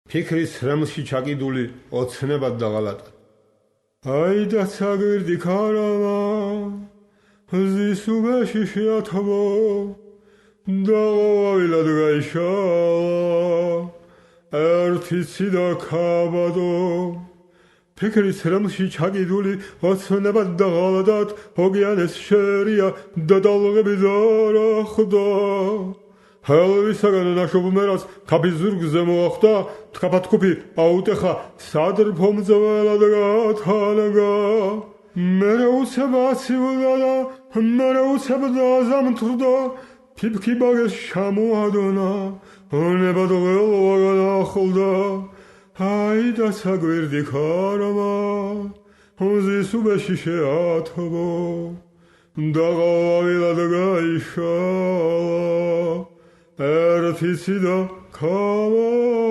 ფიქრის რემსში ჩაკიდული ოცნებად და ღალატად. აიდა საგვირდი ქარავა ზის უბეში შეათბო და ყვავილად გაიშალა ერთი ციდა ქაბადო. ფიქრის რემსში ჩაკიდული ოცნებად და ღალატად ოგიანეს შერია და დალღები დარახდა. ჰელვისაგან ნაშობ მერას ქაფის ზურგზე მოახდა, თქაფათქუფი აუტეხა სადრფო მძველად გათანგა. მერე უცებ აცივდა და მერე უცებ დაზამთრდა, ფიფქი ბაგეს ჩამოადონა, ნებად ველვა განახლდა. აიდა საგვირდი ქარავა ზის უბეში შეათბო და ყვავილად გაიშალა ერთი ციდა ქაბადო.